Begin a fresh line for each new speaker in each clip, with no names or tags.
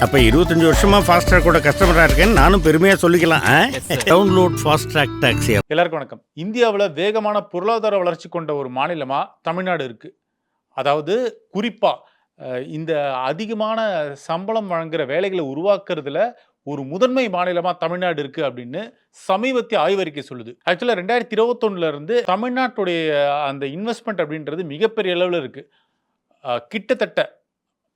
அப்ப 25 வருஷமா ஃபாஸ்ட்ராக் கூட கஸ்டமரா இருக்கேன்னு நானும் பெருமையா சொல்லிக்கலாம். Download Fastrack taxi.
எல்லாருக்கும் வணக்கம். இந்தியாவில் வேகமான பொருளாதார வளர்ச்சி கொண்ட ஒரு மாநிலமா தமிழ்நாடு இருக்கு. அதாவது குறிப்பா இந்த அதிகமான சம்பளம் வழங்குற வேலைகளை உருவாக்குறதுல ஒரு முதன்மை மாநிலமா தமிழ்நாடு இருக்கு அப்படின்னு சமீபத்திய ஆய்வறிக்கை சொல்லுது. ஆக்சுவலா 2021 இருந்து தமிழ்நாட்டுடைய அந்த இன்வெஸ்ட்மெண்ட் அப்படின்றது மிகப்பெரிய அளவில் இருக்கு. கிட்டத்தட்ட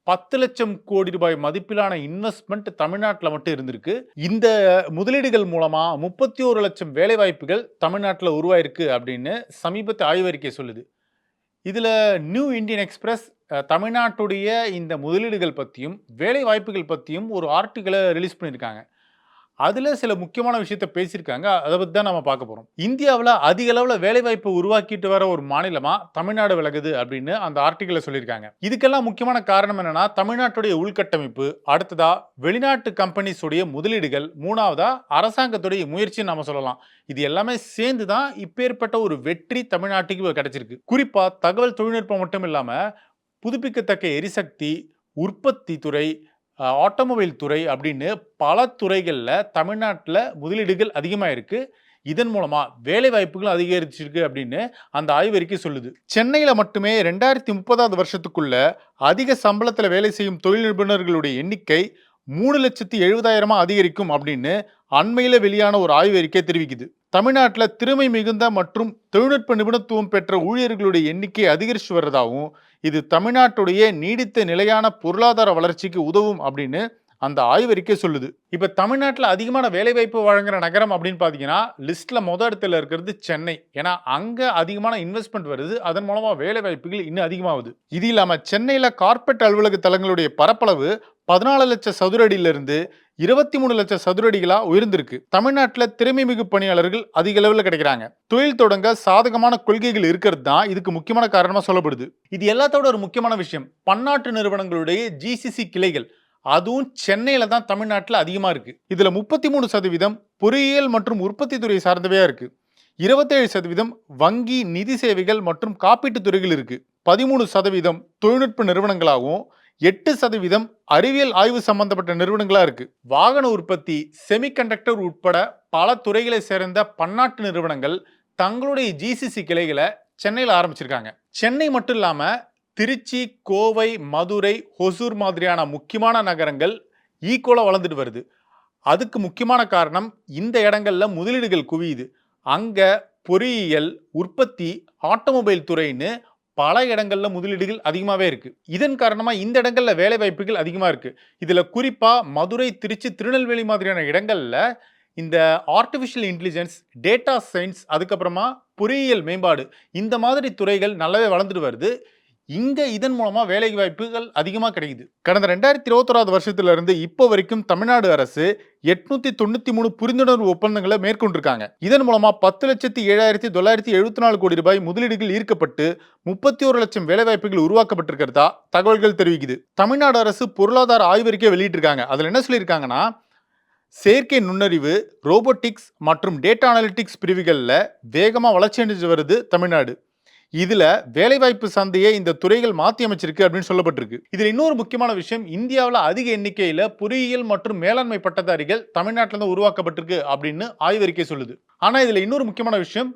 10 லட்சம் கோடி ரூபாய் மதிப்பிலான இன்வெஸ்ட்மெண்ட் தமிழ்நாட்டில் மட்டும் இருந்திருக்கு. இந்த முதலீடுகள் மூலமா 31 லட்சம் வேலை வாய்ப்புகள் தமிழ்நாட்டில் உருவாயிருக்கு அப்படின்னு சமீபத்திய ஆய்வறிக்கை சொல்லுது. இதுல நியூ இந்தியன் எக்ஸ்பிரஸ் தமிழ்நாட்டுடைய இந்த முதலீடுகள் பற்றியும் வேலை வாய்ப்புகள் பற்றியும் ஒரு ஆர்டிக்கலை ரிலீஸ் பண்ணியிருக்காங்க. அதுல சில முக்கியமான விஷயத்த பேசியிருக்காங்க. அதை பற்றி தான் நம்ம பார்க்க போறோம். இந்தியாவில் அதிக அளவில் வேலைவாய்ப்பு உருவாக்கிட்டு வர ஒரு மாநிலமா தமிழ்நாடு விளங்குது அப்படின்னு அந்த ஆர்டிக்கல்ல சொல்லியிருக்காங்க. இதுக்கெல்லாம் முக்கியமான காரணம் என்னன்னா தமிழ்நாட்டுடைய உள்கட்டமைப்பு, அடுத்ததா வெளிநாட்டு கம்பெனிஸ் உடைய முதலீடுகள், மூணாவதா அரசாங்கத்துடைய முயற்சின்னு நம்ம சொல்லலாம். இது எல்லாமே சேர்ந்து தான் இப்பேற்பட்ட ஒரு வெற்றி தமிழ்நாட்டுக்கு கிடைச்சிருக்கு. குறிப்பா தகவல் தொழில்நுட்பம் மட்டும் இல்லாம புதுப்பிக்கத்தக்க எரிசக்தி, உற்பத்தி துறை, ஆட்டோமொபைல் துறை அப்படின்னு பல துறைகளில் தமிழ்நாட்டில் முதலீடுகள் அதிகமாக இருக்கு. இதன் மூலமா வேலை வாய்ப்புகள் அதிகரிச்சிருக்கு அப்படின்னு அந்த ஆய்வறிக்கை சொல்லுது. சென்னையில் மட்டுமே 2030 வருஷத்துக்குள்ள அதிக சம்பளத்தில் வேலை செய்யும் தொழில் நிபுணர்களுடைய எண்ணிக்கை 3,70,000 அதிகரிக்கும் அப்படின்னு அண்மையில் வெளியான ஒரு ஆய்வறிக்கை தெரிவிக்குது. தமிழ்நாட்டில் திறமை மிகுந்த மற்றும் தொழில்நுட்ப நிபுணத்துவம் பெற்ற ஊழியர்களுடைய எண்ணிக்கை அதிகரித்து வர்றதாகவும் இது தமிழ்நாட்டுடைய நீடித்த நிலையான பொருளாதார வளர்ச்சிக்கு உதவும் அப்படின்னு அந்த ஆய்வறிக்கை சொல்லுது. இப்ப தமிழ்நாட்டில் அதிகமான வேலைவாய்ப்பு வழங்குற நகரம் அப்படின்னு பாத்தீங்கன்னா லிஸ்ட்ல இடத்துல இருக்கிறது சென்னை. ஏன்னா அங்க அதிகமான இன்வெஸ்ட்மெண்ட் வருது, அதன் மூலமா வேலை வாய்ப்புகள் இன்னும் அதிகமாகுது. இது இல்லாம சென்னையில கார்ப்பரேட் அலுவலக தளங்களுடைய பரப்பளவு 14 லட்சம் சதுர அடியிலிருந்து 23 லட்சம் சதுர அடிகளா உயர்ந்திருக்கு. தமிழ்நாட்டில் திறமை மிகு பணியாளர்கள் அதிக அளவில் கிடைக்கிறாங்க. தொழில் தொடங்க சாதகமான கொள்கைகள் இருக்கிறது தான் இதுக்கு முக்கியமான காரணமா சொல்லப்படுது. இது எல்லாத்தோட ஒரு முக்கியமான விஷயம், பன்னாட்டு நிறுவனங்களுடைய ஜிசிசி கிளைகள் அதுவும் சென்னையில தான் தமிழ்நாட்டில் அதிகமா இருக்கு. இதுல 33% பொறியியல் மற்றும் உற்பத்தி துறை சார்ந்தவையா இருக்கு. 27% வங்கி, நிதி சேவைகள் மற்றும் காப்பீட்டு துறைகள் இருக்கு. 13% தொழில்நுட்ப நிறுவனங்களாகவும் 8% அறிவியல் ஆய்வு சம்பந்தப்பட்ட நிறுவனங்களா இருக்கு. வாகன உற்பத்தி, செமிகண்டக்டர் உட்பட பல துறைகளை சேர்ந்த பன்னாட்டு நிறுவனங்கள் தங்களுடைய ஜிசிசி கிளைகளை சென்னையில் ஆரம்பிச்சிருக்காங்க. சென்னை மட்டும் இல்லாம திருச்சி, கோவை, மதுரை, ஹொசூர் மாதிரியான முக்கியமான நகரங்கள் ஈக்குவலா வளர்ந்துட்டு வருது. அதுக்கு முக்கியமான காரணம் இந்த இடங்கள்ல முதலீடுகள் குவியுது. அங்க பொறியியல், உற்பத்தி, ஆட்டோமொபைல் துறைன்னு பல இடங்கள்ல முதலீடுகள் அதிகமாகவே இருக்கு. இதன் காரணமா இந்த இடங்கள்ல வேலை வாய்ப்புகள் அதிகமா இருக்கு. இதுல குறிப்பா மதுரை, திருச்சி, திருநெல்வேலி மாதிரியான இடங்கள்ல இந்த ஆர்டிஃபிஷியல் இன்டெலிஜென்ஸ், டேட்டா சயின்ஸ், அதுக்கப்புறமா பொறியியல் மேம்பாடு, இந்த மாதிரி துறைகள் நல்லாவே வளர்ந்துட்டு வருது. இங்க இதன் மூலமா வேலை வாய்ப்புகள் அதிகமா கிடைக்குது. கடந்த 2021 வருஷத்துல இருந்து இப்போ வரைக்கும் தமிழ்நாடு அரசு 893 புரிந்துணர்வு ஒப்பந்தங்களை மேற்கொண்டிருக்காங்க. இதன் மூலமா 10,07,974 கோடி ரூபாய் முதலீடுகள் ஈர்க்கப்பட்டு 31 லட்சம் வேலை வாய்ப்புகள் உருவாக்கப்பட்டிருக்கிறதா தகவல்கள் தெரிவிக்குது. தமிழ்நாடு அரசு பொருளாதார ஆய்வறிக்கை வெளியிட்டிருக்காங்க. அதுல என்ன சொல்லியிருக்காங்கன்னா, செயற்கை நுண்ணறிவு, ரோபோட்டிக்ஸ் மற்றும் டேட்டா அனலிட்டிக்ஸ் பிரிவுகளில் வேகமாக வளர்ச்சி அடைஞ்சு வருது தமிழ்நாடு. இதுல வேலைவாய்ப்பு சந்தையை இந்த துறைகள் மாற்றி அமைச்சிருக்கு அப்படின்னு சொல்லப்பட்டிருக்கு. இதுல இன்னொரு முக்கியமான விஷயம், இந்தியாவில் அதிக எண்ணிக்கையில பொறியியல் மற்றும் மேலாண்மை பட்டதாரிகள் தமிழ்நாட்டில இருந்து உருவாக்கப்பட்டிருக்கு அப்படின்னு ஆய்வறிக்கை சொல்லுது. ஆனா இதுல இன்னொரு முக்கியமான விஷயம்,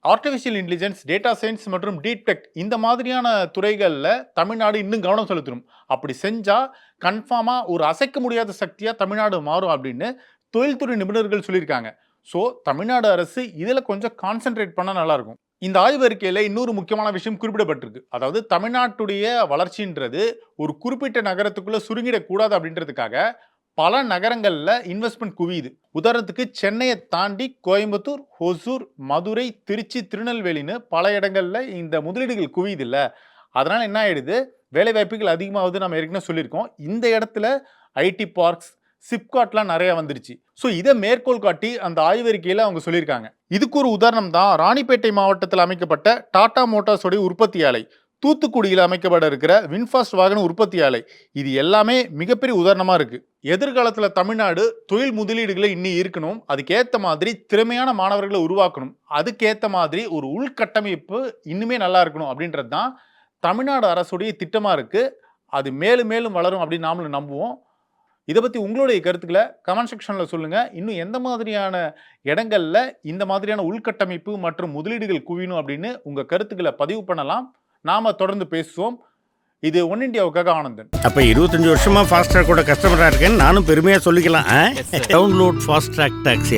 ஆர்டிஃபிஷியல் இன்டெலிஜென்ஸ், டேட்டா சயின்ஸ் மற்றும் டீப் டெக் இந்த மாதிரியான துறைகளில் தமிழ்நாடு இன்னும் கவனம் செலுத்தணும். அப்படி செஞ்சா கன்ஃபார்மா ஒரு அசைக்க முடியாத சக்தியா தமிழ்நாடு மாறும் அப்படின்னு தொழில்துறை நிபுணர்கள் சொல்லியிருக்காங்க. ஸோ தமிழ்நாடு அரசு இதுல கொஞ்சம் கான்சென்ட்ரேட் பண்ணா நல்லா இருக்கும். இந்த ஆய்வறிக்கையில் இன்னொரு முக்கியமான விஷயம் குறிப்பிடப்பட்டிருக்கு. அதாவது தமிழ்நாட்டுடைய வளர்ச்சின்றது ஒரு குறிப்பிட்ட நகரத்துக்குள்ள சுருங்கிடக்கூடாது அப்படின்றதுக்காக பல நகரங்களில் இன்வெஸ்ட்மெண்ட் குவியுது. உதாரணத்துக்கு சென்னையை தாண்டி கோயம்புத்தூர், ஹொசூர், மதுரை, திருச்சி, திருநெல்வேலின்னு பல இடங்களில் இந்த முதலீடுகள் குவியுது இல்லை. அதனால என்ன ஆயிடுது, வேலை வாய்ப்புகள் அதிகமாகுது. நம்ம ஏற்கனவே சொல்லியிருக்கோம். இந்த இடத்துல ஐடி பார்க்ஸ், சிப்காட்லாம் நிறைய வந்துருச்சு. ஸோ இதை மேற்கோள் காட்டி அந்த ஆய்வறிக்கையில் அவங்க சொல்லியிருக்காங்க. இதுக்கு ஒரு உதாரணம் தான் ராணிப்பேட்டை மாவட்டத்தில் அமைக்கப்பட்ட டாடா மோட்டார்ஸோடைய உற்பத்தி ஆலை, தூத்துக்குடியில் அமைக்கப்பட இருக்கிற வின்ஃபாஸ்ட் வாகன உற்பத்தி ஆலை. இது எல்லாமே மிகப்பெரிய உதாரணமாக இருக்கு. எதிர்காலத்தில் தமிழ்நாடு தொழில் முதலீடுகளை இன்னும் இருக்கணும், அதுக்கேற்ற மாதிரி திறமையான மாணவர்களை உருவாக்கணும், அதுக்கேற்ற மாதிரி ஒரு உள்கட்டமைப்பு இன்னுமே நல்லா இருக்கணும் அப்படின்றது தான் தமிழ்நாடு அரசுடைய திட்டமாக இருக்கு. அது மேலும் மேலும் வளரும் அப்படின்னு நாமளும் நம்புவோம். இதை பற்றி உங்களுடைய கருத்துக்களை கமெண்ட் செக்ஷனில் சொல்லுங்கள். இன்னும் எந்த மாதிரியான இடங்கள்ல இந்த மாதிரியான உள்கட்டமைப்பு மற்றும் முதலீடுகள் குவியணும் அப்படின்னு உங்கள் கருத்துக்களை பதிவு பண்ணலாம். நாம தொடர்ந்து பேசுவோம். இது ஒன் இண்டியாவுக்காக ஆனந்தன்.
அப்ப 25 வருஷமா ஃபாஸ்ட் ட்ராக் கூட கஸ்டமரா இருக்கேன்னு நானும் பெருமையா சொல்லிக்கலாம். Download fast track taxi.